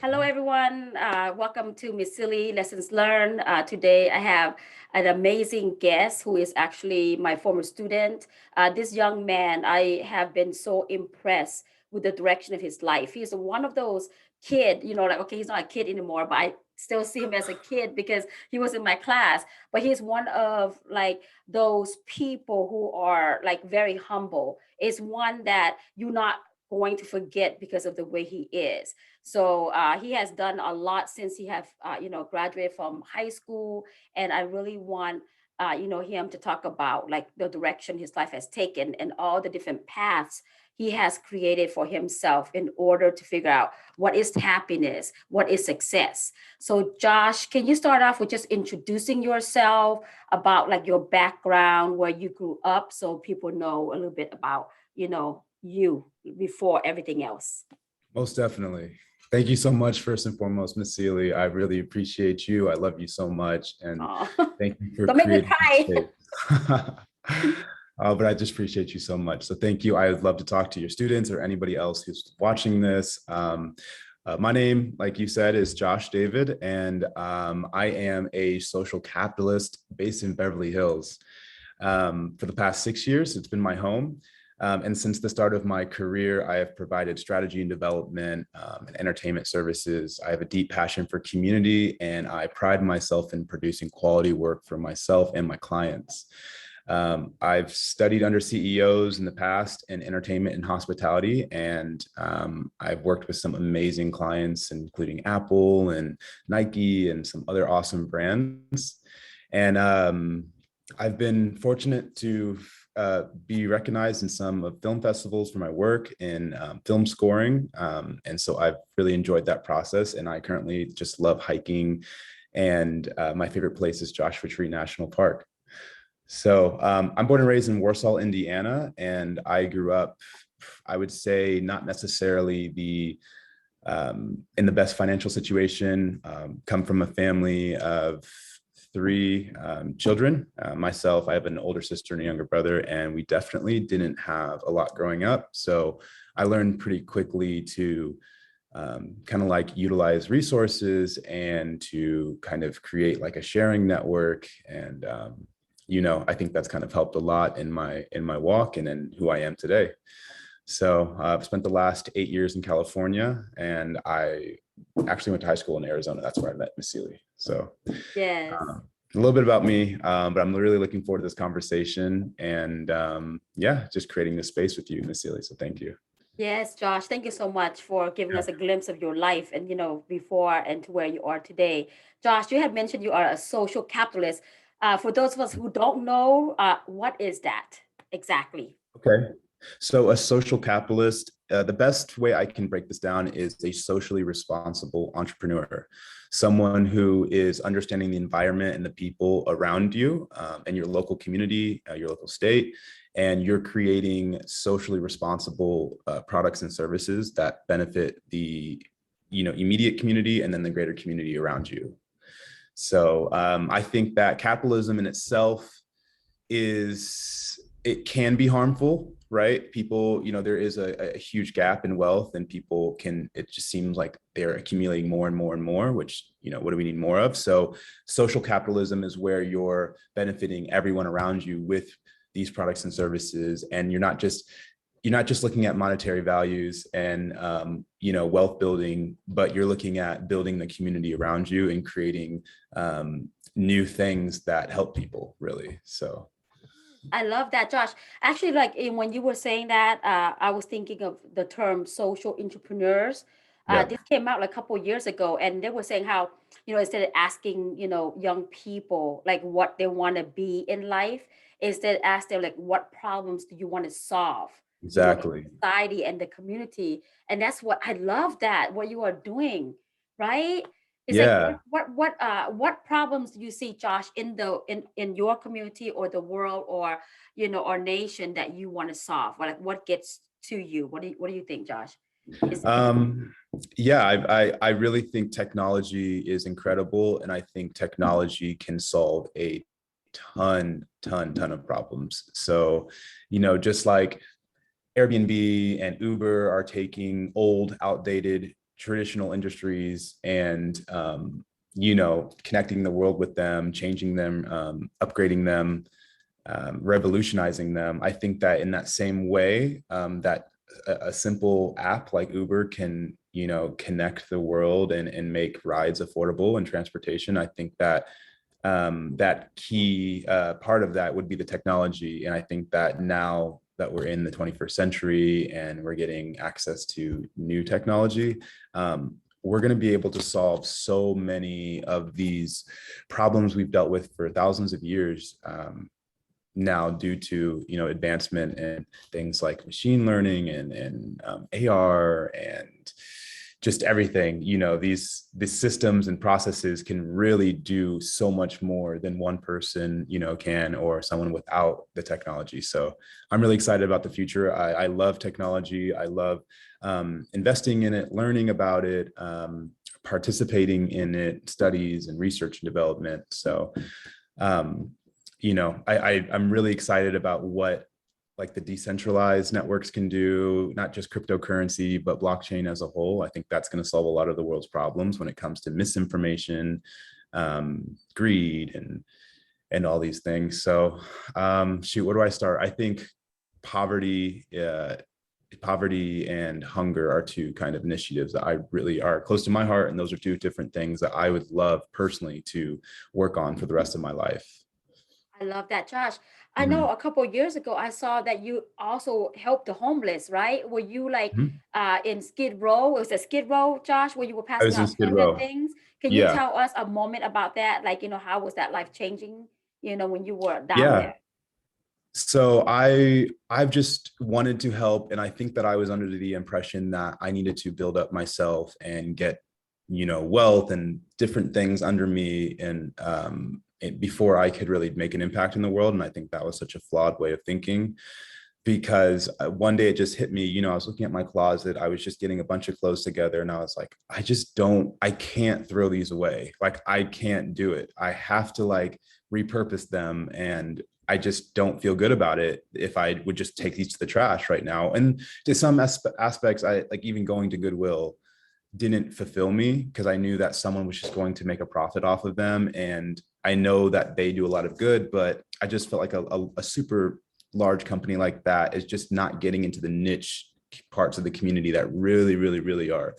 Hello, everyone. Welcome to Miss Silly Lessons Learned. Today, I have an amazing guest who is actually my former student. This young man, I have been so impressed with the direction of his life. He's one of those kid, like, okay, he's not a kid anymore, but I still see him as a kid because he was in my class. But he's one of like those people who are like very humble. Is one that you're not going to forget because of the way he is. So he has done a lot since he have graduated from high school, and I really want him to talk about like the direction his life has taken and all the different paths he has created for himself in order to figure out what is happiness, what is success. So Josh, can you start off with just introducing yourself, about like your background, where you grew up, so people know a little bit about you before everything else? Most definitely. Thank you so much, first and foremost, Miss Seeley. I really appreciate you. I love you so much. And Oh, thank you for don't make me creating this cry. space. But I just appreciate you so much. So thank you. I would love to talk to your students or anybody else who's watching this. My name, like you said, is Josh David, and I am a social capitalist based in Beverly Hills. For the past 6 years, it's been my home. And since the start of my career, I have provided strategy and development and entertainment services. I have a deep passion for community, and I pride myself in producing quality work for myself and my clients. I've studied under CEOs in the past in entertainment and hospitality, and I've worked with some amazing clients, including Apple and Nike and some other awesome brands. And I've been fortunate to be recognized in some of film festivals for my work in film scoring. And so I've really enjoyed that process. And I currently just love hiking. And my favorite place is Joshua Tree National Park. So I'm born and raised in Warsaw, Indiana, and I grew up, I would say, not necessarily in the best financial situation. Come from a family of three children. Myself, I have an older sister and a younger brother, and we definitely didn't have a lot growing up. So I learned pretty quickly to kind of like utilize resources and to kind of create like a sharing network. And I think that's kind of helped a lot in my walk and in who I am today. So I've spent the last 8 years in California, and I actually went to high school in Arizona. That's where I met Miss Seeley. So Yes. a little bit about me, but I'm really looking forward to this conversation, and just creating this space with you, Miss Seeley. So thank you. Yes, Josh, thank you so much for giving us a glimpse of your life and, before and to where you are today. Josh, you had mentioned you are a social capitalist. For those of us who don't know, what is that exactly? Okay. So a social capitalist, the best way I can break this down is a socially responsible entrepreneur, someone who is understanding the environment and the people around you and your local community, your local state, and you're creating socially responsible products and services that benefit the immediate community and then the greater community around you. So I think that capitalism in itself it can be harmful, right? People, there is a huge gap in wealth, and it just seems like they're accumulating more and more and more, which, what do we need more of? So social capitalism is where you're benefiting everyone around you with these products and services. And you're not just looking at monetary values and, wealth building, but you're looking at building the community around you and creating new things that help people, really. So I love that, Josh. Actually, like when you were saying that, I was thinking of the term social entrepreneurs. yeah, This came out like a couple of years ago, and they were saying how, instead of asking, young people like what they want to be in life, instead ask them like what problems do you want to solve, in exactly. society and the community. And that's what I love, that what you are doing, right? It's like Yeah. what problems do you see, Josh, in in your community or the world, or or nation, that you want to solve? Like what gets to you? What do you think, Josh? Is Um, yeah, I really think technology is incredible, and I think technology can solve a ton of problems. So, just like Airbnb and Uber are taking old, outdated traditional industries and, connecting the world with them, changing them, upgrading them, revolutionizing them. I think that in that same way, that a simple app like Uber can, connect the world and make rides affordable and transportation. I think that that key part of that would be the technology. And I think that now that we're in the 21st century and we're getting access to new technology, we're going to be able to solve so many of these problems we've dealt with for thousands of years, now due to advancement in things like machine learning and AR and just everything. These systems and processes can really do so much more than one person can, or someone without the technology. So I'm really excited about the future. I love technology. I love investing in it, learning about it, participating in it, studies and research and development. So I'm really excited about what like the decentralized networks can do, not just cryptocurrency, but blockchain as a whole. I think that's going to solve a lot of the world's problems when it comes to misinformation, greed, and all these things. So where do I start? I think poverty and hunger are two kind of initiatives that I really are close to my heart. And those are two different things that I would love personally to work on for the rest of my life. I love that, Josh. I know Mhm. a couple of years ago, I saw that you also helped the homeless, right? Were you like Mhm. in Skid Row? Was it Skid Row, Josh, where you were I passing was in out Skid food and Row. things? Can you Yeah. tell us a moment about that? Like, how was that life changing, when you were down Yeah. there? So I've just wanted to help, and I think that I was under the impression that I needed to build up myself and get, wealth and different things under me, and before I could really make an impact in the world. And I think that was such a flawed way of thinking, because one day it just hit me. I was looking at my closet. I was just getting a bunch of clothes together, and I was like, I can't throw these away. Like, I can't do it. I have to like repurpose them. And I just don't feel good about it if I would just take these to the trash right now. And to some aspects, I like, even going to Goodwill didn't fulfill me, because I knew that someone was just going to make a profit off of them. And I know that they do a lot of good, but I just felt like a super large company like that is just not getting into the niche parts of the community that really, really, really are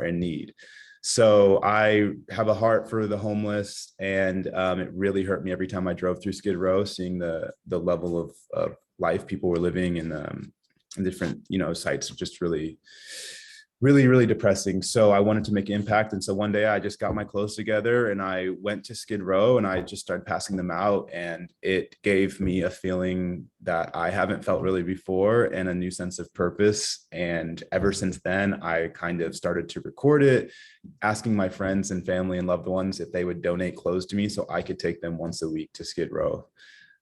in need. So I have a heart for the homeless, and it really hurt me every time I drove through Skid Row, seeing the level of life people were living in different sites. Just really, really, really depressing. So I wanted to make impact. And so one day I just got my clothes together and I went to Skid Row and I just started passing them out. And it gave me a feeling that I haven't felt really before, and a new sense of purpose. And ever since then, I kind of started to record it, asking my friends and family and loved ones if they would donate clothes to me so I could take them once a week to Skid Row.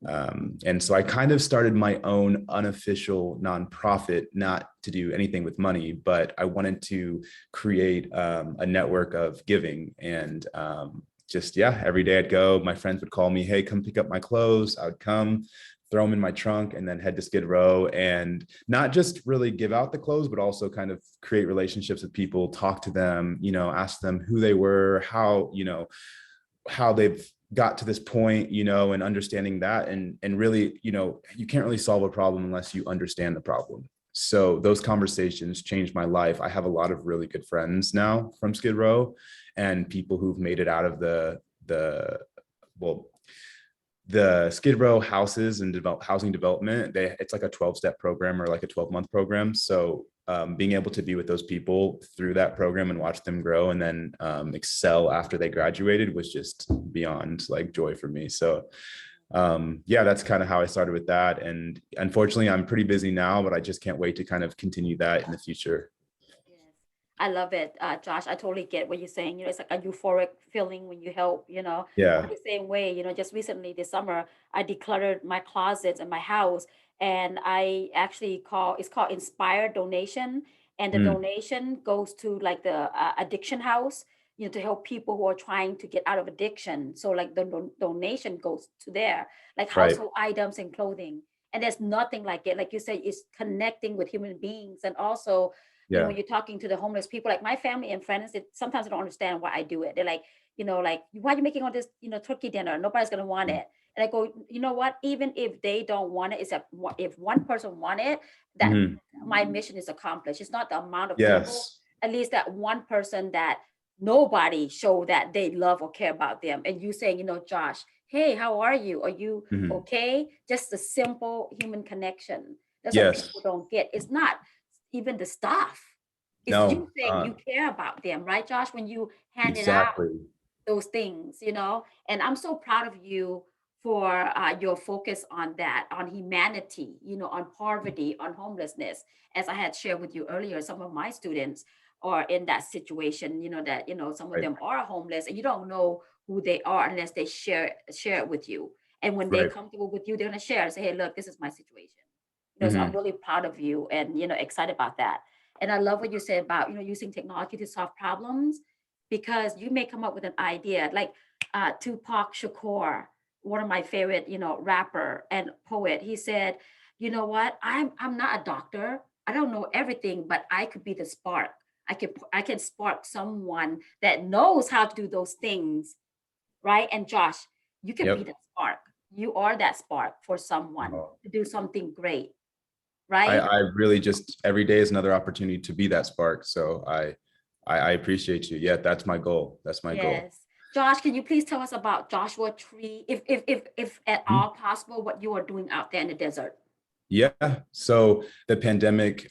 And so I kind of started my own unofficial nonprofit, not to do anything with money, but I wanted to create a network of giving. And yeah, every day I'd go, my friends would call me, hey, come pick up my clothes. I would come, throw them in my trunk, and then head to Skid Row, and not just really give out the clothes, but also kind of create relationships with people, talk to them, ask them who they were, how they've got to this point, and understanding that. And really, you can't really solve a problem unless you understand the problem. So those conversations changed my life. I have a lot of really good friends now from Skid Row, and people who've made it out of well, the Skid Row houses and housing development. It's like a 12-step program, or like a 12-month program. So being able to be with those people through that program and watch them grow and then excel after they graduated was just beyond like joy for me. So yeah, that's kind of how I started with that. And unfortunately, I'm pretty busy now, but I just can't wait to kind of continue that in the future. Yes. I love it, Josh. I totally get what you're saying. It's like a euphoric feeling when you help, I'm Yeah. the same way, just recently this summer, I decluttered my closets and my house. And I actually it's called Inspired Donation. And the Mm, donation goes to like the addiction house, to help people who are trying to get out of addiction. So like the donation goes to there, like right. household items and clothing. And there's nothing like it. Like you said, it's connecting with human beings, and also Yeah. when you're talking to the homeless people, like my family and friends, sometimes they don't understand why I do it. They're like, like, why are you making all this, turkey dinner? Nobody's going to want it. And I go, you know what? Even if they don't want it, if one person want it, that Mhm. my mission is accomplished. It's not the amount of people, Yes. at least that one person that nobody show that they love or care about them. And you saying, Josh, hey, how are you? Are you Mhm. okay? Just a simple human connection. That's what Yes. people don't get. It's not even the stuff. It's you No, saying you care about them, right, Josh? When you hand it out exactly. those things, and I'm so proud of you for your focus on that, on humanity, on poverty, on homelessness. As I had shared with you earlier, some of my students are in that situation, that, some of Right. them are homeless and you don't know who they are unless they share it with you. And when they're Right. comfortable with you, they're going to share and say, hey, look, this is my situation. So I'm Mhm. really proud of you and, excited about that. And I love what you said about, using technology to solve problems, because you may come up with an idea like Tupac Shakur, one of my favorite, rapper and poet. He said, you know what? I'm not a doctor. I don't know everything, but I could be the spark. I can spark someone that knows how to do those things, right? And Josh, you can be Yep. that spark. You are that spark for someone Oh, to do something great, I, right? I really just every day is another opportunity to be that spark. So I appreciate you. Yeah, that's my goal. That's my goal. Yes. Josh, can you please tell us about Joshua Tree, if at all possible, what you are doing out there in the desert? Yeah. So the pandemic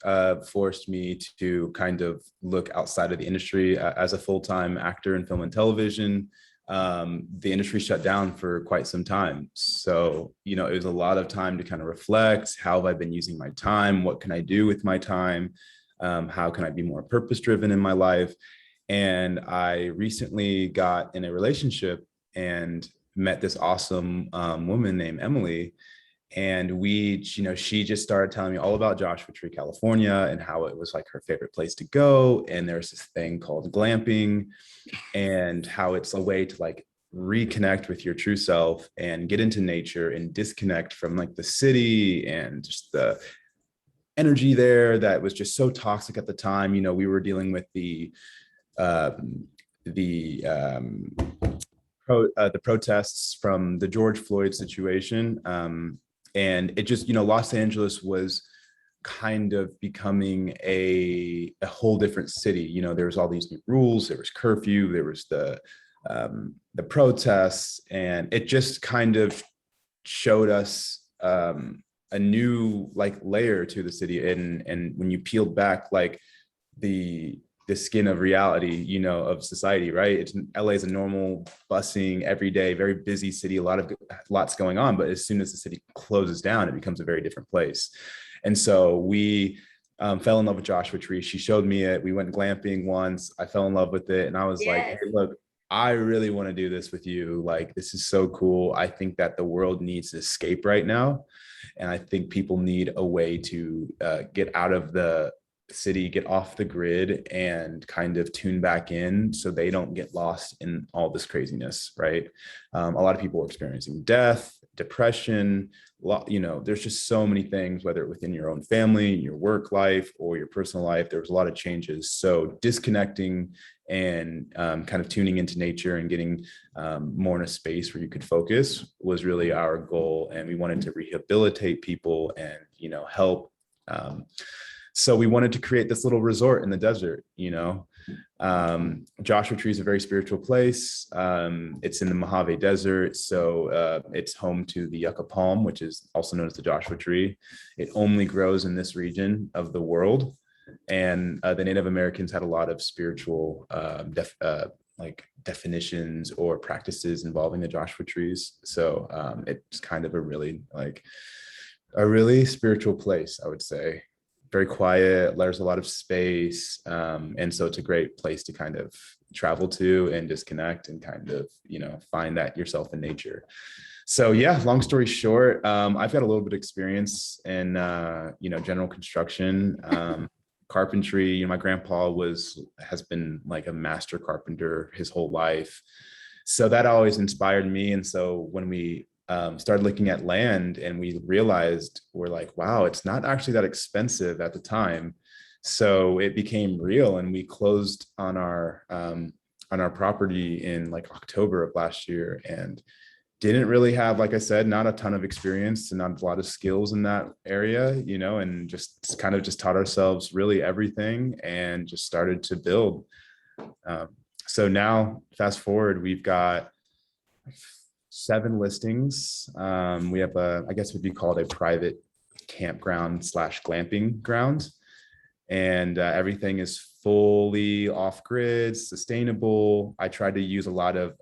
forced me to kind of look outside of the industry as a full-time actor in film and television. The industry shut down for quite some time. So, it was a lot of time to kind of reflect. How have I been using my time? What can I do with my time? How can I be more purpose-driven in my life? And I recently got in a relationship and met this awesome woman named Emily, and she just started telling me all about Joshua Tree, California, and how it was like her favorite place to go. And there's this thing called glamping, and how it's a way to like reconnect with your true self and get into nature and disconnect from like the city and just the energy there that was just so toxic at the time. We were dealing with um, the the protests from the George Floyd situation. And it just, Los Angeles was kind of becoming a whole different city. There was all these new rules, there was curfew, there was the protests, and it just kind of showed us a new like layer to the city. And when you peeled back like the skin of reality, of society, right? LA is a normal, busing, everyday, very busy city, lots going on. But as soon as the city closes down, it becomes a very different place. And so we fell in love with Joshua Tree. She showed me it. We went glamping once. I fell in love with it. And I was like, Yes. hey, look, I really want to do this with you. Like, this is so cool. I think that the world needs to escape right now. And I think people need a way to get out of the city, get off the grid, and kind of tune back in so they don't get lost in all this craziness, right? A lot of people are experiencing death, depression, there's just so many things, whether within your own family, your work life, or your personal life. There was a lot of changes. So disconnecting and kind of tuning into nature and getting more in a space where you could focus was really our goal. And we wanted to rehabilitate people and, help. So we wanted to create this little resort in the desert. Joshua Tree is a very spiritual place. It's in the Mojave Desert, so it's home to the yucca palm, which is also known as the Joshua Tree. It only grows in this region of the world, and the Native Americans had a lot of spiritual like definitions or practices involving the Joshua trees. So it's kind of a really spiritual place, I would say. Very quiet, there's a lot of space. And so it's a great place to kind of travel to and disconnect and kind of, find that yourself in nature. So yeah, long story short, I've got a little bit of experience in, general construction, carpentry. My grandpa has been like a master carpenter his whole life. So that always inspired me. And so when we started looking at land and we realized, we're like, wow, it's not actually that expensive at the time So it became real, and we closed on our property in like October of last year, and didn't really have, like I said, not a ton of experience and not a lot of skills in that area, and just kind of just taught ourselves really everything and just started to build. Um, so now, fast forward, we've got 7 listings. We have I guess would be called a private campground slash glamping ground. And everything is fully off grid, sustainable. I tried to use a lot of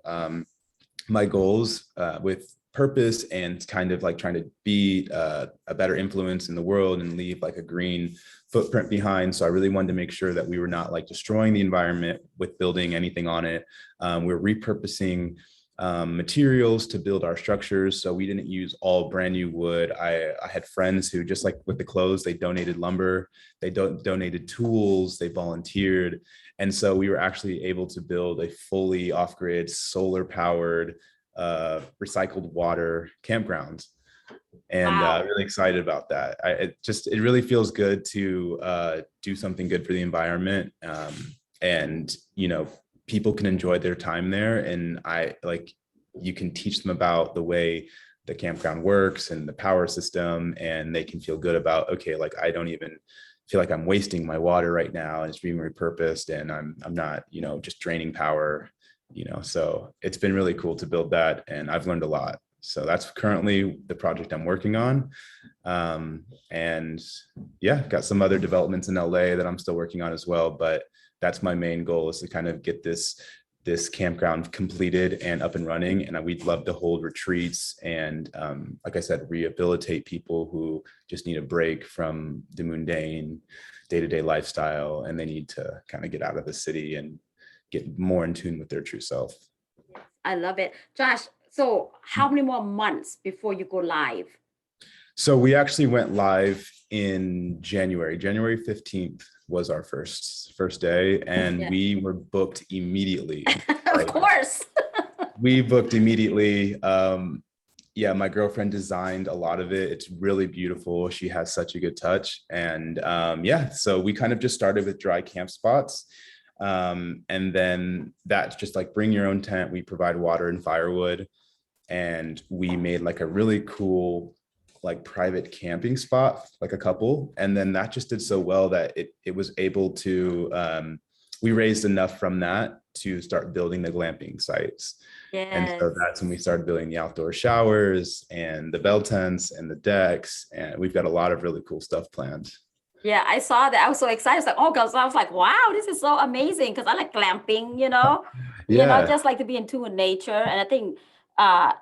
my goals with purpose and kind of like trying to be a better influence in the world and leave like a green footprint behind. So I really wanted to make sure that we were not like destroying the environment with building anything on it. We're repurposing materials to build our structures. So we didn't use all brand new wood. I had friends who, just like with the clothes, they donated lumber, they donated tools, they volunteered. And so we were actually able to build a fully off-grid, solar-powered, recycled water campground. And Wow. really excited about that. It really feels good to do something good for the environment. And, people can enjoy their time there. And you can teach them about the way the campground works and the power system, and they can feel good about, okay, like I don't even feel like I'm wasting my water right now, and it's being repurposed, and I'm not, just draining power, so it's been really cool to build that, and I've learned a lot. So that's currently the project I'm working on. And yeah, got some other developments in LA that I'm still working on as well, but that's my main goal, is to kind of get this campground completed and up and running. And we'd love to hold retreats and, like I said, rehabilitate people who just need a break from the mundane day-to-day lifestyle, and they need to kind of get out of the city and get more in tune with their true self. I love it. Josh, so how many more months before you go live? So we actually went live in January. January 15th was our first day, and Yeah. we were booked immediately. Of course. We booked immediately. Yeah, my girlfriend designed a lot of it. It's really beautiful. She has such a good touch. And yeah, so we kind of just started with dry camp spots. And then that's just like bring your own tent. We provide water and firewood. And we made like a really cool like private camping spot, like a couple. And then that just did so well that it was able to, we raised enough from that to start building the glamping sites. And Yes. so that's when we started building the outdoor showers and the bell tents and the decks. And we've got a lot of really cool stuff planned. Yeah, I saw that. I was so excited. I was like, oh, because I was like, wow, this is so amazing. Because I like glamping, Yeah. just like to be in tune with nature. And I think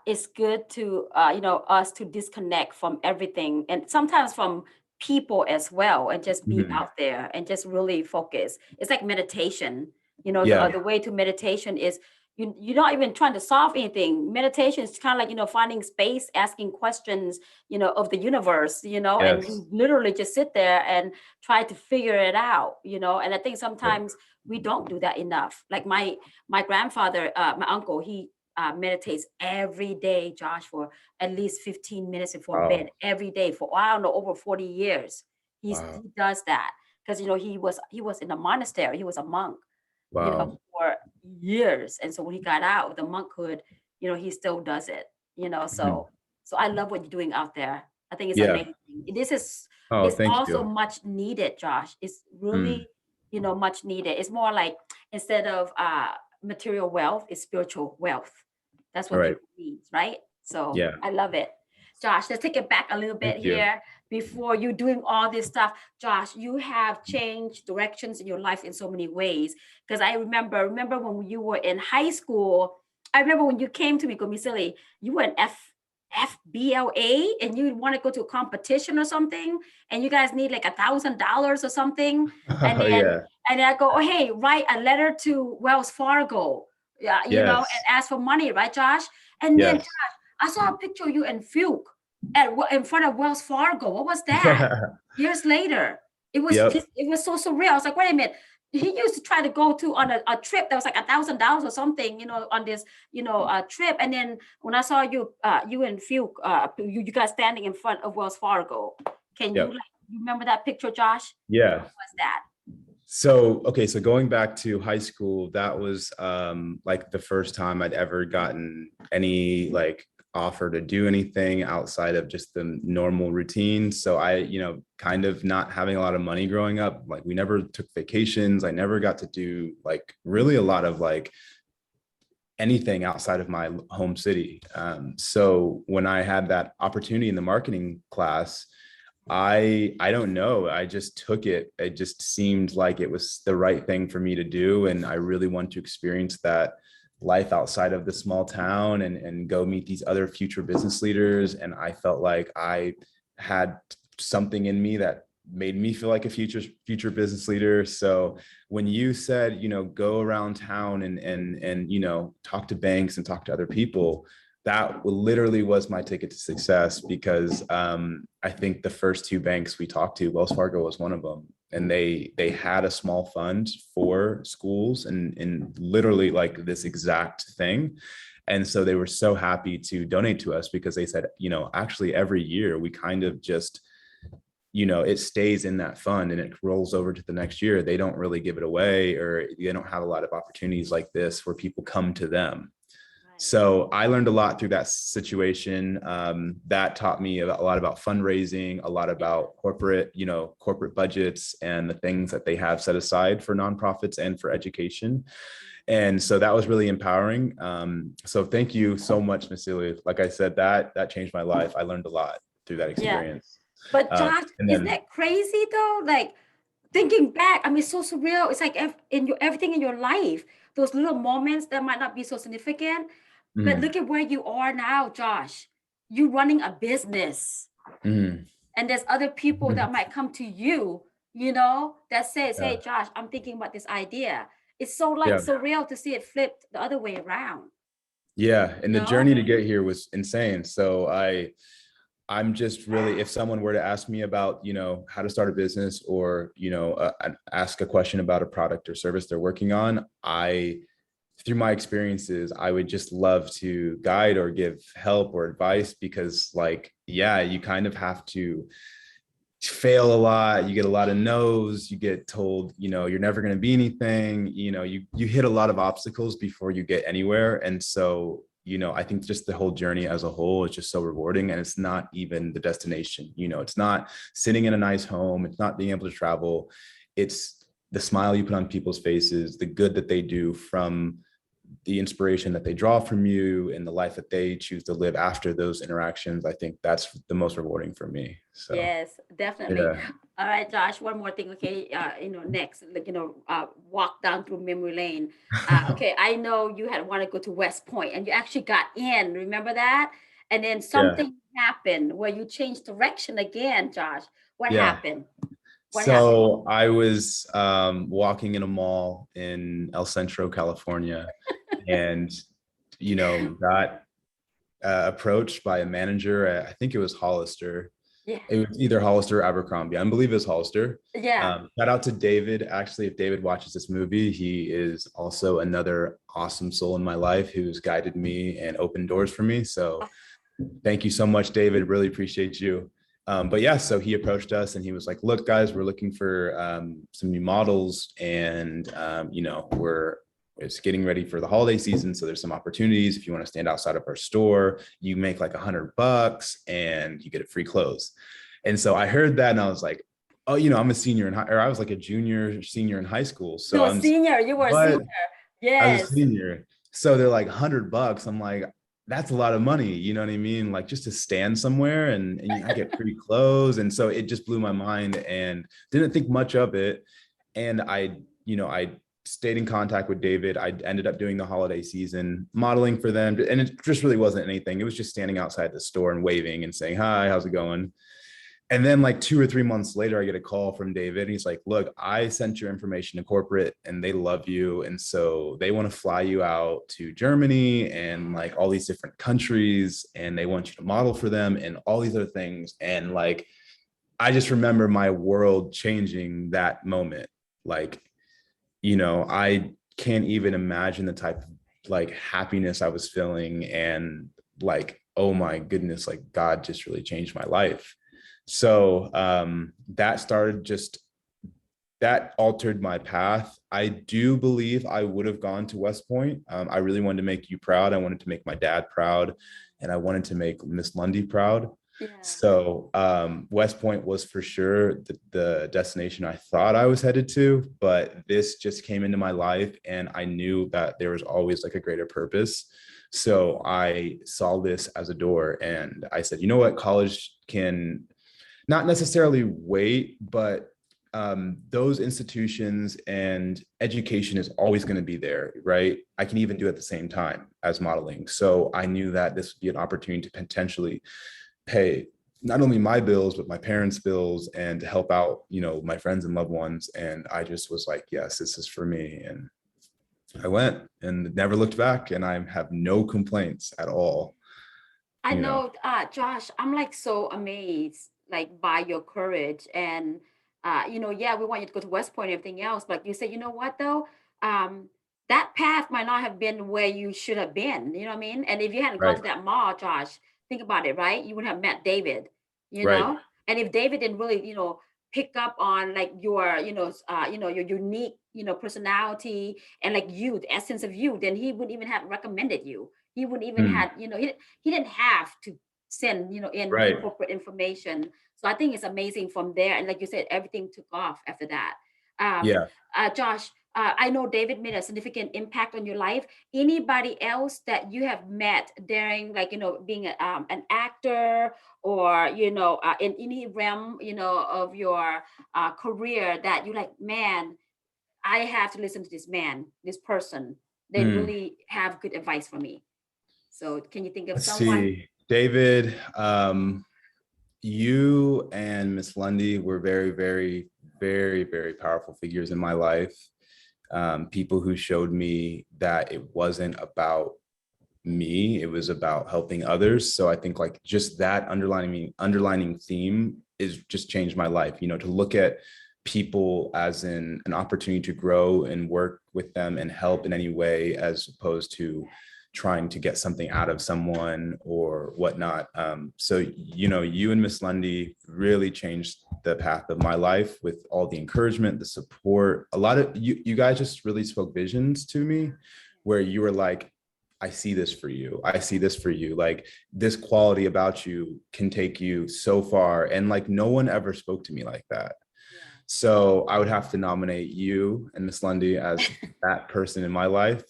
it's good to, us to disconnect from everything and sometimes from people as well, and just be Mhm. out there and just really focus. It's like meditation. Yeah. The way to meditation is you're not even trying to solve anything. Meditation is kind of like, finding space, asking questions, of the universe, and Yes. you literally just sit there and try to figure it out, and I think Yep. sometimes we don't do that enough. Like my grandfather, my uncle, he meditates every day, Josh, for at least 15 minutes before bed Wow. every day for, I don't know, over 40 years. Wow. He does that because he was in a monastery. He was a monk, Wow. for years. And so when he got out of the monkhood, he still does it, Mhm. so I love what you're doing out there. I think it's Yeah. amazing. This is Oh, it's thank also you. much needed, Josh. It's Mm. really, much needed. It's more like instead of material wealth, it's spiritual wealth. That's All what right. people need, right? So Yeah. I love it. Josh, let's take it back a little bit Thank you. here before you doing all this stuff. Josh, you have changed directions in your life in so many ways. Because I remember when you were in high school, I remember when you came to me, Gomisili, you were an FBLA and you want to go to a competition or something, and you guys need like $1,000 or something. And then Yeah. I go, oh, hey, write a letter to Wells Fargo, yeah, and Yes. ask for money, right, Josh? And then Yes. Josh, I saw a picture of you in Fuke in front of Wells Fargo. What was that? Years later, Yep. it was so surreal. I was like, wait a minute. He used to try to go to on a trip that was like $1,000 or something, on this, trip. And then when I saw you, you and Fuke, you guys standing in front of Wells Fargo, can you Yep. like You remember that picture, Josh? Yeah. What was that? So, okay, so going back to high school, that was like the first time I'd ever gotten any like offer to do anything outside of just the normal routine. So I, kind of not having a lot of money growing up, like we never took vacations. I never got to do like really a lot of like anything outside of my home city. So when I had that opportunity in the marketing class, I don't know. I just took it. It just seemed like it was the right thing for me to do. And I really want to experience that life outside of the small town and go meet these other future business leaders. And I felt like I had something in me that made me feel like a future business leader. So when you said, go around town and talk to banks and talk to other people, that literally was my ticket to success, because I think the first two banks we talked to, Wells Fargo was one of them, and they had a small fund for schools and literally like this exact thing. And so they were so happy to donate to us, because they said, actually every year we kind of just, it stays in that fund and it rolls over to the next year. They don't really give it away, or they don't have a lot of opportunities like this where people come to them. So I learned a lot through that situation. That taught me a lot about fundraising, a lot about corporate budgets and the things that they have set aside for nonprofits and for education. And so that was really empowering. So thank you so much, Miss Celia. Like I said, that changed my life. I learned a lot through that experience. But Josh, And isn't then, that crazy though? Like thinking back, I mean, it's so surreal. It's like in your everything in your life, those little moments that might not be so significant, but mm, look at where you are now, Josh. You running a business, mm, and there's other people mm, that might come to you, that says, yeah, "Hey, Josh, I'm thinking about this idea." It's so like yeah, surreal to see it flipped the other way around, yeah. you And the know? journey to get here was insane. So I'm just really, if someone were to ask me about, how to start a business, or, ask a question about a product or service they're working on, through my experiences, I would just love to guide or give help or advice, because like, yeah, you kind of have to fail a lot. You get a lot of no's, you get told, you're never going to be anything, you hit a lot of obstacles before you get anywhere. And so, I think just the whole journey as a whole is just so rewarding. And it's not even the destination, it's not sitting in a nice home, it's not being able to travel, it's the smile you put on people's faces, the good that they do from the inspiration that they draw from you, and the life that they choose to live after those interactions. I think that's the most rewarding for me. So Yes, definitely. yeah, All right, Josh, one more thing, okay? Next, like, walk down through memory lane. Okay, I know you had want to go to West Point and you actually got in, remember that? And then yeah, something happened where you changed direction again, Josh. What yeah. happened? What happened? So I was walking in a mall in El Centro, California, and got approached by a manager at, I think it was Hollister. Yeah, It was either Hollister or Abercrombie. I believe it was Hollister. yeah. Shout out to David. Actually, if David watches this movie, he is also another awesome soul in my life who's guided me and opened doors for me. So thank you so much, David. Really appreciate you. But yeah, so he approached us and he was like, look, guys, we're looking for some new models, and we're it's getting ready for the holiday season. So there's some opportunities. If you want to stand outside of our store, you make like $100 and you get a free clothes. And so I heard that and I was like, oh, I'm a senior in high, or I was like a senior in high school. So No, I'm just, senior, you were a what? senior. I was a Yes. senior. So they're like $100. I'm like, that's a lot of money. You know what I mean? Like just to stand somewhere and I get free clothes. And so it just blew my mind and didn't think much of it. And I stayed in contact with David. I ended up doing the holiday season modeling for them. And it just really wasn't anything. It was just standing outside the store and waving and saying, hi, how's it going? And then like 2 or 3 months later, I get a call from David. And he's like, look, I sent your information to corporate and they love you. And so they want to fly you out to Germany and like all these different countries. And they want you to model for them and all these other things. And like, I just remember my world changing that moment. Like, I can't even imagine the type of like happiness I was feeling, and like, oh my goodness, like God just really changed my life. So that started just, that altered my path. I do believe I would have gone to West Point. I really wanted to make you proud. I wanted to make my dad proud, and I wanted to make Miss Lundy proud. Yeah. So West Point was for sure the destination I thought I was headed to, but this just came into my life, and I knew that there was always like a greater purpose. So I saw this as a door, and I said, you know what, college can not necessarily wait, but those institutions and education is always going to be there, right? I can even do it at the same time as modeling. So I knew that this would be an opportunity to potentially pay not only my bills, but my parents' bills, and to help out, you know, my friends and loved ones. And I just was like, yes, this is for me. And I went and never looked back, and I have no complaints at all, I you know. know, Josh, I'm like so amazed, like by your courage. And yeah, we want you to go to West Point and everything else, but you say, you know what though? Um, that path might not have been where you should have been, you know what I mean? And if you hadn't gone Right. to that mall, Josh, think about it, right? You would have met David, you Right. know? And if David didn't really, pick up on like your, your unique, personality and like you, the essence of you, then he wouldn't even have recommended you. He wouldn't even Mm, had, he didn't have to send in right. corporate information. So I think it's amazing from there, and like you said, everything took off after that. um Yeah. Josh, I know David made a significant impact on your life. Anybody else that you have met during, like, being an actor, or in any realm of your career, that you like, man, I have to listen to this man, this person, they Mm. really have good advice for me? So can you think of Let's someone? see. David, you and Miss Lundy were very, very, very, very powerful figures in my life. People who showed me that it wasn't about me, it was about helping others. So I think like just that underlining theme is just changed my life, you know, to look at people as an opportunity to grow and work with them and help in any way, as opposed to trying to get something out of someone or whatnot. So, you know, you and Miss Lundy really changed the path of my life with all the encouragement, the support. A lot of you guys just really spoke visions to me, where you were like, I see this for you. I see this for you. Like, this quality about you can take you so far. And like, no one ever spoke to me like that. So I would have to nominate you and Miss Lundy as that person in my life.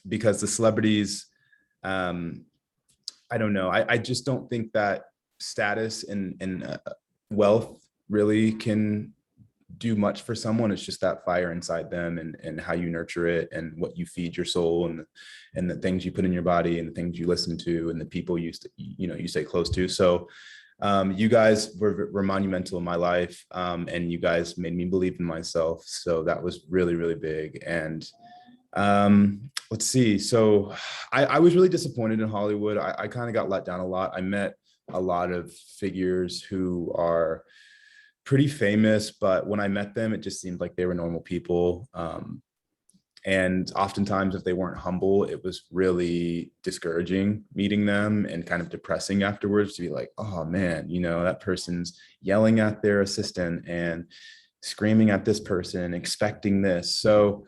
Because the celebrities, um, I don't know. I just don't think that status and wealth really can do much for someone. It's just that fire inside them, and how you nurture it, and what you feed your soul, and the things you put in your body, and the things you listen to, and the people you stay close to. So you guys were monumental in my life, and you guys made me believe in myself. So that was really, really big. And let's see. So I was really disappointed in Hollywood. I kind of got let down a lot. I met a lot of figures who are pretty famous, but when I met them, it just seemed like they were normal people. And oftentimes, if they weren't humble, it was really discouraging meeting them, and kind of depressing afterwards, to be like, oh man, you know, that person's yelling at their assistant and screaming at this person, expecting this. So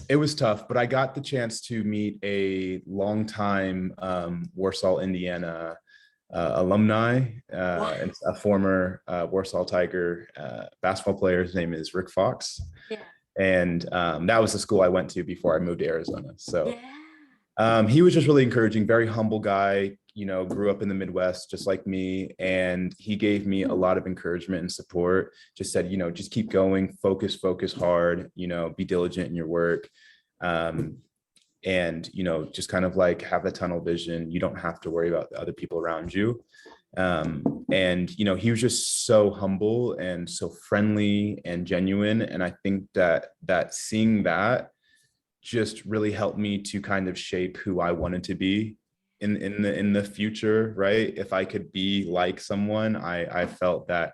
it was tough, but I got the chance to meet a longtime Warsaw, Indiana alumni, Wow. and a former Warsaw Tiger basketball player. His name is Rick Fox. Yeah. And that was the school I went to before I moved to Arizona. So Yeah. he was just really encouraging, very humble guy, you know, grew up in the Midwest just like me. And he gave me a lot of encouragement and support. Just said, you know, just keep going, focus hard, you know, be diligent in your work. And, you know, just kind of like have a tunnel vision. You don't have to worry about the other people around you. And, you know, he was just so humble and so friendly and genuine. And I think that seeing that just really helped me to kind of shape who I wanted to be in the future, right? If I could be like someone, I felt that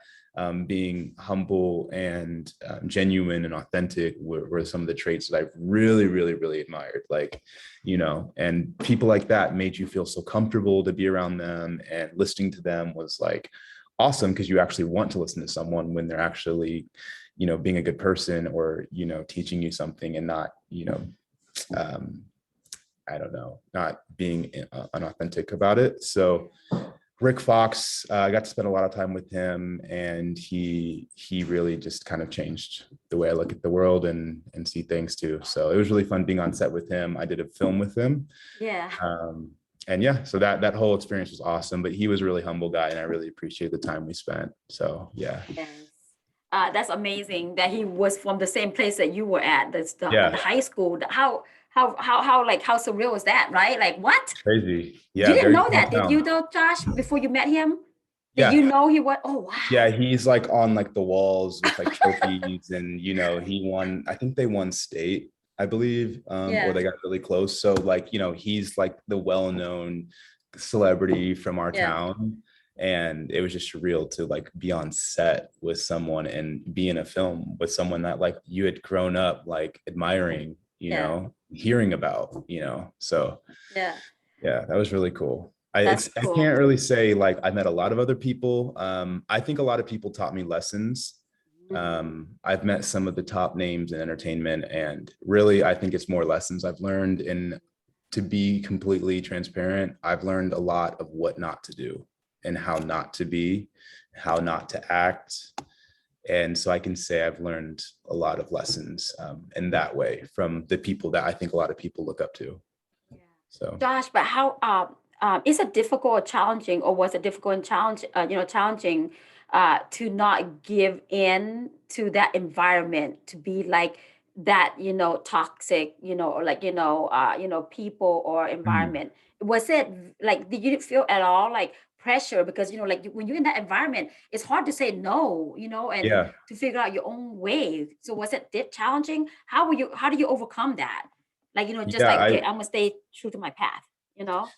being humble and genuine and authentic were some of the traits that I really, really, really admired. Like, and people like that made you feel so comfortable to be around them, and listening to them was like awesome, because you actually want to listen to someone when they're actually, being a good person, or, teaching you something, and not, um, I don't know, not being unauthentic about it. So Rick Fox, I got to spend a lot of time with him, and he really just kind of changed the way I look at the world and see things too. So it was really fun being on set with him. I did a film with him. Yeah. And yeah, so that whole experience was awesome. But he was a really humble guy, and I really appreciate the time we spent. So yeah. Yes. That's amazing that he was from the same place that you were at, the Yeah, high school. How surreal is that, right? Like what? crazy. You Yeah, didn't very know small that, did you town. though, Josh, before you met him? Did Yeah. you know he was? Oh, Yeah, wow. he's like on like the walls with like trophies, and he won, I think they won state, I believe, or Yeah, they got really close. So like, he's like the well-known celebrity from our yeah, town. And it was just surreal to like be on set with someone and be in a film with someone that like you had grown up like admiring, yeah, hearing about, so yeah. yeah, that was really cool. That's I cool. can't really say like I met a lot of other people. I think a lot of people taught me lessons. Mhm. I've met some of the top names in entertainment, and really, I think it's more lessons I've learned. And to be completely transparent, I've learned a lot of what not to do, and how not to be, how not to act. And so I can say I've learned a lot of lessons in that way from the people that I think a lot of people look up to. Yeah. So. Josh, but how is it difficult or challenging, or was it difficult and challenging to not give in to that environment, to be like that, toxic, or like, people or Mhm. environment? Was it like, did you feel at all like pressure? Because, like when you're in that environment, it's hard to say no, and Yeah. to figure out your own way. So was it challenging? How do you overcome that? Like, just Yeah, like, okay, I'm gonna stay true to my path, you know?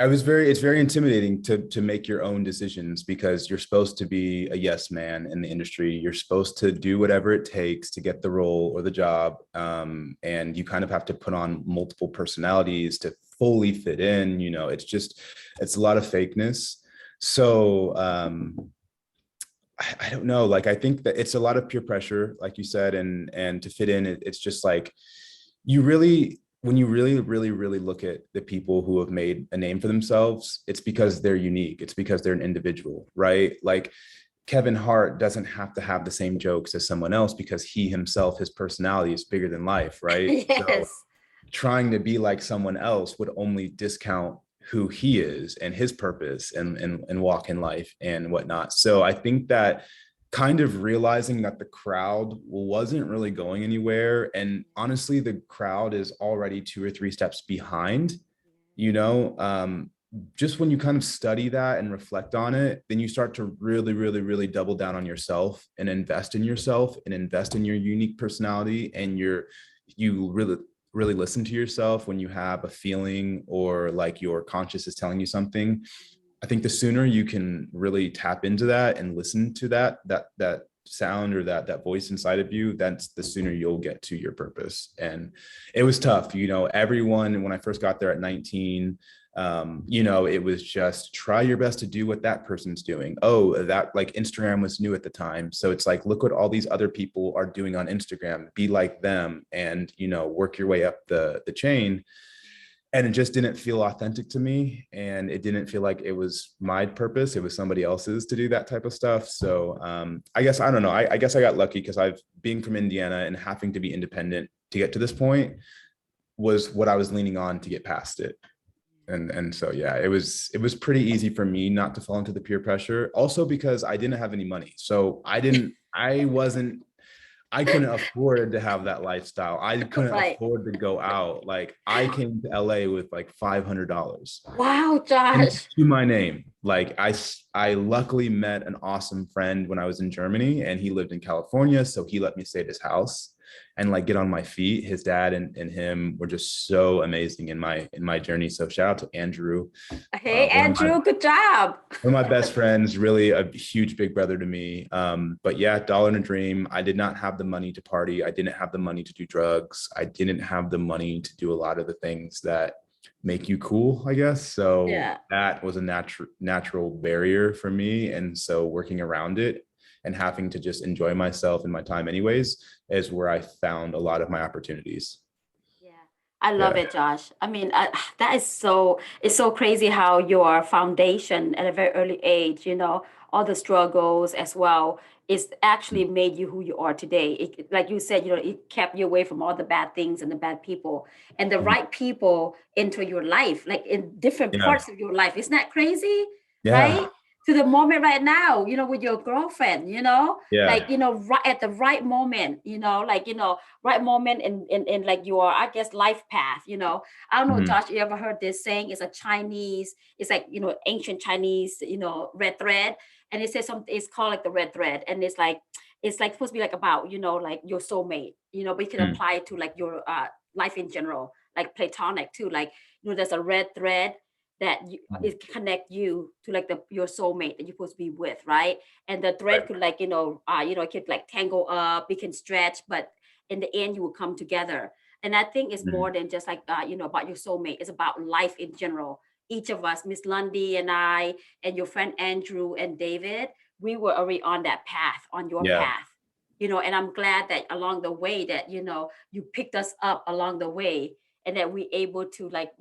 it's very intimidating to make your own decisions, because you're supposed to be a yes man in the industry. You're supposed to do whatever it takes to get the role or the job. And you kind of have to put on multiple personalities to fully fit in. It's a lot of fakeness. So I don't know. Like, I think that it's a lot of peer pressure, like you said, and to fit in, it's just like, when you really, really, really look at the people who have made a name for themselves, it's because they're unique. It's because they're an individual, right? Like Kevin Hart doesn't have to have the same jokes as someone else, because he himself, his personality is bigger than life, right? So Yes. trying to be like someone else would only discount who he is and his purpose and walk in life and whatnot. So I think that kind of realizing that the crowd wasn't really going anywhere, and honestly the crowd is already 2 or 3 steps behind, you know um just when you kind of study that and reflect on it, then you start to really, really, really double down on yourself and invest in yourself and invest in your unique personality, and you really, really listen to yourself when you have a feeling, or like your conscious is telling you something. I think the sooner you can really tap into that and listen to that sound, or that voice inside of you, that's the sooner you'll get to your purpose. And it was tough. Everyone, when I first got there at 19, it was just try your best to do what that person's doing. Oh, that, like, Instagram was new at the time. So it's like, look what all these other people are doing on Instagram, be like them, and, work your way up the chain. And it just didn't feel authentic to me, and it didn't feel like it was my purpose. It was somebody else's to do that type of stuff. So I guess, I don't know, I guess I got lucky, because I've being from Indiana and having to be independent to get to this point was what I was leaning on to get past it. And so yeah, it was pretty easy for me not to fall into the peer pressure, also because I didn't have any money. So I couldn't afford to have that lifestyle. I couldn't Right. afford to go out. Like, I came to LA with like $500 Wow, and Josh. to my name. Like, I luckily met an awesome friend when I was in Germany, and he lived in California, so he let me stay at his house. and like get on my feet. His dad and him were just so amazing in my journey. So shout out to Andrew, Hey, one of my Andrew, good job. best friends, really a huge big brother to me. But yeah, dollar and a dream. I did not have the money to party. I didn't have the money to do drugs. I didn't have the money to do a lot of the things that make you cool, I guess. So Yeah. that was a natural barrier for me. And so working around it and having to just enjoy myself and my time anyways is where I found a lot of my opportunities. Yeah, I love Yeah. it, Josh. I mean, that is so, it's so crazy how your foundation at a very early age, all the struggles as well, is actually made you who you are today. Like you said, it kept you away from all the bad things and the bad people and the right people into your life, like in different Yeah. parts of your life. Isn't that crazy? Yeah. Right? To the moment right now, with your girlfriend, Yeah. like, right at the right moment, like, right moment in like your, I guess, life path. I don't know, Mhm. Josh, you ever heard this saying? It's a Chinese, it's like, ancient Chinese, red thread. And it says something, it's called like the red thread. And it's like supposed to be like about, like your soulmate, but you can Mhm. apply it to like your life in general, like platonic too. Like, there's a red thread that it connect you to like your soulmate that you're supposed to be with, right? And the thread could like, it could like tangle up, it can stretch, but in the end you will come together. And I think it's more Mhm. than just like, about your soulmate. It's about life in general. Each of us, Miss Lundy and I, and your friend Andrew and David, we were already on that path, on your Yeah. path. And I'm glad that along the way that, you picked us up along the way, and that we able to like,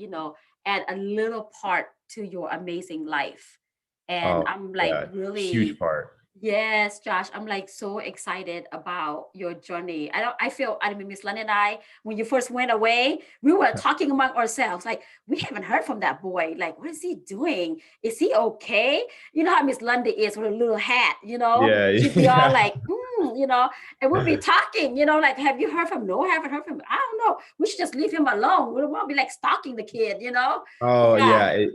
add a little part to your amazing life. And Oh, I'm like yeah. Huge really, part. yes, Josh, I'm like so excited about your journey. I mean, Miss Lynn and I, when you first went away, we were talking among ourselves, like, we haven't heard from that boy. Like, what is he doing? Is he okay? You know how Miss Lundy is with a little hat, Yeah. she'd be all Yeah. like, and we'll be talking, like, have you heard from him? No, I haven't heard from him. I don't know. We should just leave him alone. We don't want to be like stalking the kid. Oh Yeah, yeah.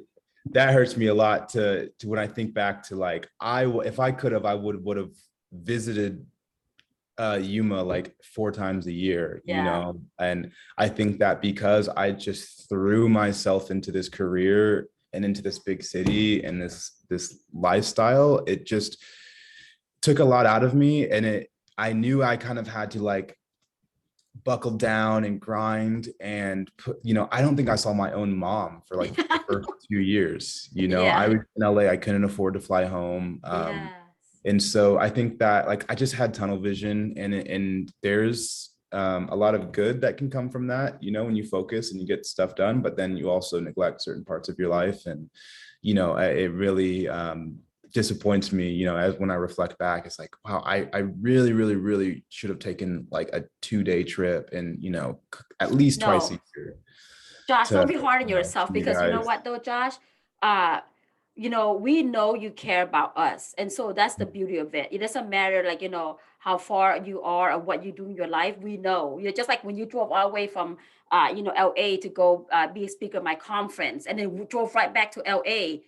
That hurts me a lot to when I think back to like if I could have, I would have visited Yuma like 4 times a year, yeah. and I think that because I just threw myself into this career and into this big city and this lifestyle, it just took a lot out of me, and I knew I kind of had to like buckle down and grind and put, I don't think I saw my own mom for like the first 2 years. I Yeah. was in LA, I couldn't afford to fly home. Yes. And so I think that like I just had tunnel vision, and there's a lot of good that can come from that, when you focus and you get stuff done, but then you also neglect certain parts of your life. And, it really disappoints me, as when I reflect back, it's like, wow, I really, really, really should have taken like a 2-day trip and, at least twice a No, year Josh, to, don't be hard on yourself, see you because you know guys. what though, Josh? Uh, we know you care about us. And so that's the beauty of it. It doesn't matter like, how far you are or what you do in your life. We know. You're just like when you drove all the way from LA to go be a speaker at my conference, and then we drove right back to LA,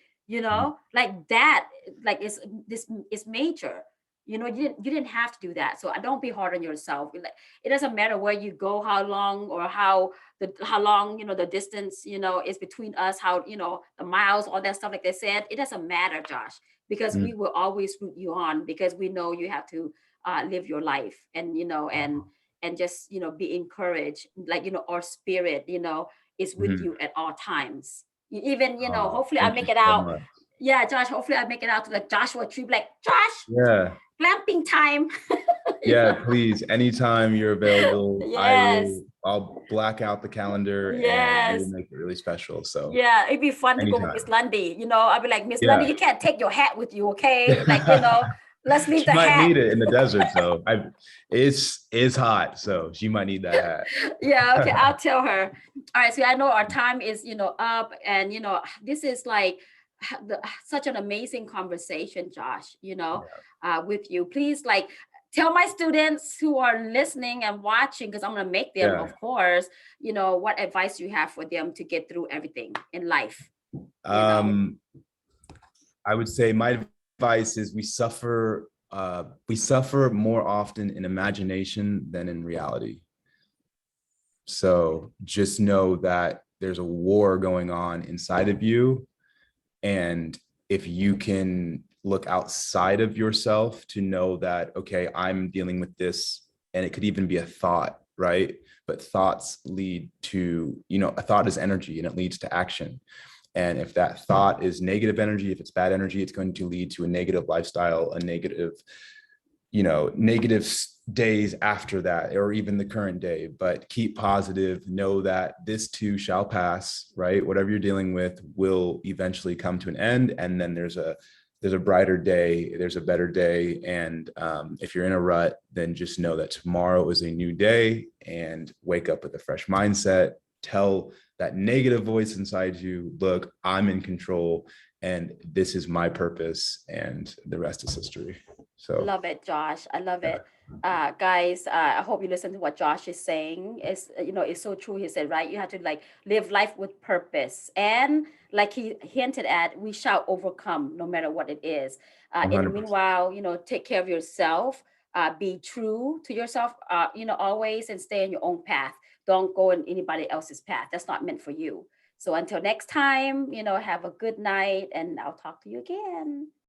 like that, like this is major. You didn't have to do that. So don't be hard on yourself. Like, it doesn't matter where you go, how long, or how long, the distance, is between us, how, the miles, all that stuff, like they said, it doesn't matter, Josh, because we Mhm. will always root you on, because we know you have to live your life, and, and just, be encouraged, like, our spirit, is with Mhm. you at all times. Even, Oh, hopefully I thank you make it so out. much. Yeah, Josh, hopefully I make it out to the Joshua tree, like, Josh, Yeah. glamping time. Yeah, please. Anytime you're available, Yes, I'll black out the calendar and we will yes. make it really special. So Yeah, it'd be fun to go with Miss anytime. Lundy. I'd be like, Miss Lundy, Yeah. you can't take your hat with you, okay? Like, let's leave She the might hat. need it in the desert, so it's hot, so she might need that Yeah, okay, hat. I'll tell her. All right, so I know our time is, up, and this is like such an amazing conversation, Josh, with you. Please, like, tell my students who are listening and watching, because I'm going to make them, Yeah. of course, what advice you have for them to get through everything in life, you know? Um, I would say my advice is we suffer we suffer more often in imagination than in reality. So just know that there's a war going on inside of you. And if you can look outside of yourself to know that, okay, I'm dealing with this, and it could even be a thought, right? But thoughts lead to, a thought is energy and it leads to action. And if that thought is negative energy, if it's bad energy, it's going to lead to a negative lifestyle, a negative, negative days after that, or even the current day. But keep positive, know that this too shall pass, right? Whatever you're dealing with will eventually come to an end. And then there's a brighter day, there's a better day. And if you're in a rut, then just know that tomorrow is a new day, and wake up with a fresh mindset. Tell that negative voice inside you, look, I'm in control, and this is my purpose, and the rest is history. So Love it, Josh. I love yeah, it. Guys, I hope you listen to what Josh is saying. It's so true. He said, right? You have to like live life with purpose. And like he hinted at, we shall overcome no matter what it is. In the 100%. meanwhile, take care of yourself, be true to yourself, always, and stay in your own path. Don't go in anybody else's path. That's not meant for you. So until next time, have a good night, and I'll talk to you again.